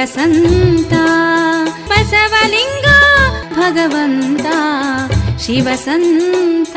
ಶಿವಸಂತ ಬಸವಲಿಂಗ ಭಗವಂತ ಶಿವಸಂತ.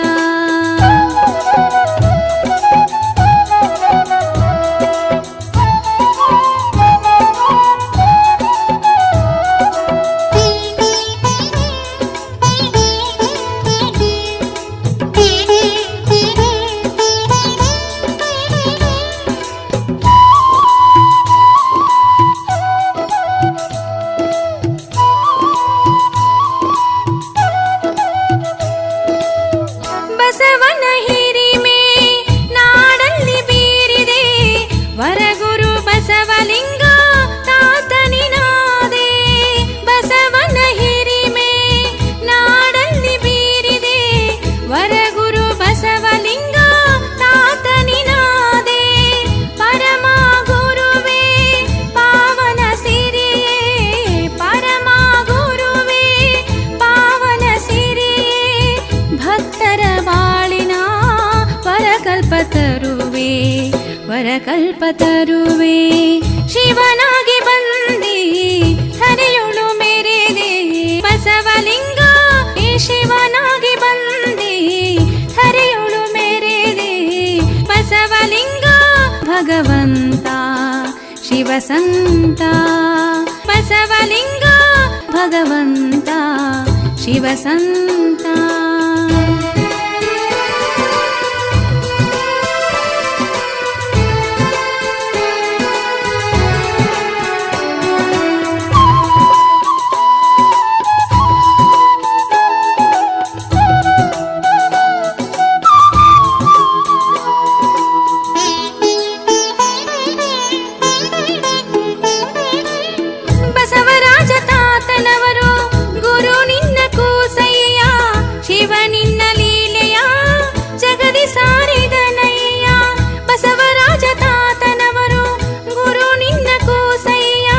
ಬಸವನ ಹಿರಿಮೆ ನಾಡಲ್ಲಿ ಬೀರಿದೆ, ವರಗುರು ಬಸವಲಿಂಗ ತಾತನಿನಾದೆ. ಬಸವನ ಹಿರಿಮೆ ನಾಡಲ್ಲಿ ಬೀರಿದೆ, ವರಗುರು ಬಸವಲಿಂಗ ತಾತನಿನಾದೆ. ಪರಮ ಗುರುವೇ ಪಾವನ ಸಿರಿಯೇ, ಪರಮ ಗುರುವೇ ಪಾವನ ಸಿರಿಯೇ, ಭಕ್ತರ ಬಾಳಿನ ವರಕಲ್ಪತರುವೆ, ವರಕಲ್ಪತರುವೆ. ಶಿವನಾಗಿ ಬಂದಿ ಹರಿಯುಳು ಮೆರೆದೆ, ಬಸವಲಿಂಗ ಶಿವನಾಗಿ ಬಂದಿ ಹರಿಯುಳು ಮೆರೆದೆ. ಬಸವಲಿಂಗ ಭಗವಂತ ಶಿವಸಂತ, ಬಸವಲಿಂಗ ಭಗವಂತ ಶಿವಸಂತ. ಬಸವರಾಜ ತಾತನವರು ಗುರು ನಿನ್ನ ಕೂಸಯ್ಯ, ಶಿವ ನಿನ್ನ ಲೀಲೆಯ ಜಗದಿ ಸಾರಿದನಯ್ಯ. ಬಸವರಾಜ ತಾತನವರು ಗುರು ನಿನ್ನ ಕೂಸಯ್ಯ,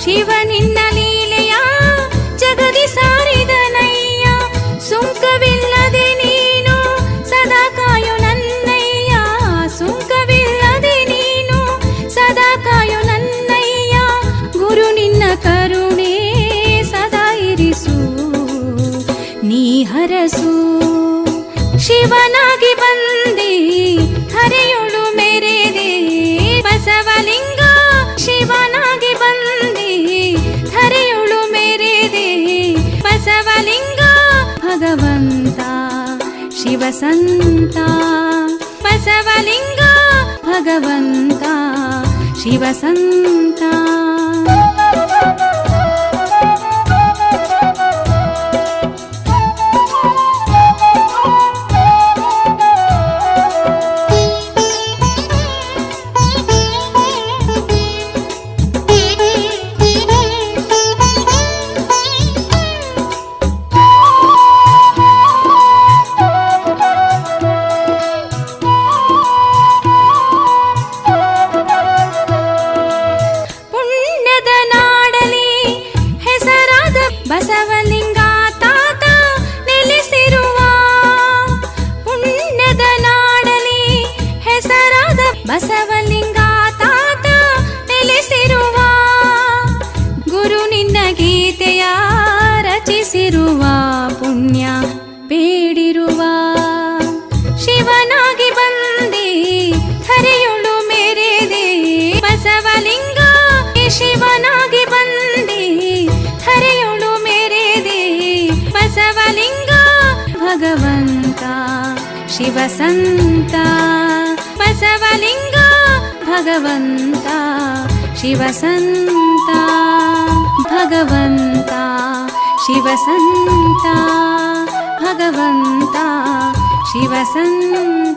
ಶಿವ ನಿನ್ನ ಲೀಲೆಯ ಜಗದಿ ಸಾರಿದನಯ್ಯ. ಸುಂಕವಿಲ್ಲದೆ ನೀನು ಸದಾ ಕಾಯು ನನ್ನಯ್ಯ, ಸುಂಕವಿಲ್ಲದೆ ನೀನು ಸದಾ ಕಾಯು ನನ್ನಯ್ಯ. ಗುರು ನಿನ್ನ ಕರುಣೆ ಸದಾ ಇರಿಸು ನೀ ಹರಸು. ಶಿವನಾಗಿ ಬಂದಿ ಹರಿಯುಳು ಮೆರೆದೆ, ಬಸವಲಿಂಗ ಶಿವನಾಗಿ ಬಂದಿ ಹರಿಯುಳು ಮೆರೆದೆ. ಬಸವಲಿಂಗ ಭಗವಂತ ಶಿವಸಂತ, ಬಸವಲಿಂಗ ಭಗವಂತ ಶಿವಸಂತ. ಬಸವಲಿಂಗ ತಾತ ನೆಲೆಸಿರುವ, ಪುಣ್ಯದ ನಾಡಲಿ ಹೆಸರಾದ ಬಸವಲಿಂಗ ತಾತ ನೆಲೆಸಿರುವ. ಗುರು ನಿನ್ನ ಗೀತೆಯ ರಚಿಸಿರುವ, ಪುಣ್ಯ ಬೇಡಿರುವ. ಶಿವನಾಗಿ ಬಂದಿ ಹರಿಯುಳು ಮೆರೆದೆ, ಬಸವಲಿಂಗ ಶಿವನಾಗಿ ಬಂದಿ ಹರಿಯುಳು ಮೆರೆದೆ. ಬಸವಲಿಂಗ ಭಗವಂತ ಶಿವಸಂತ, ಬಸವಲಿಂಗ ಭಗವಂತ ಶಿವಸಂತ. ಭಗವಂತ ಶಿವಸಂತ, ಭಗವಂತ ಶಿವಸಂತ.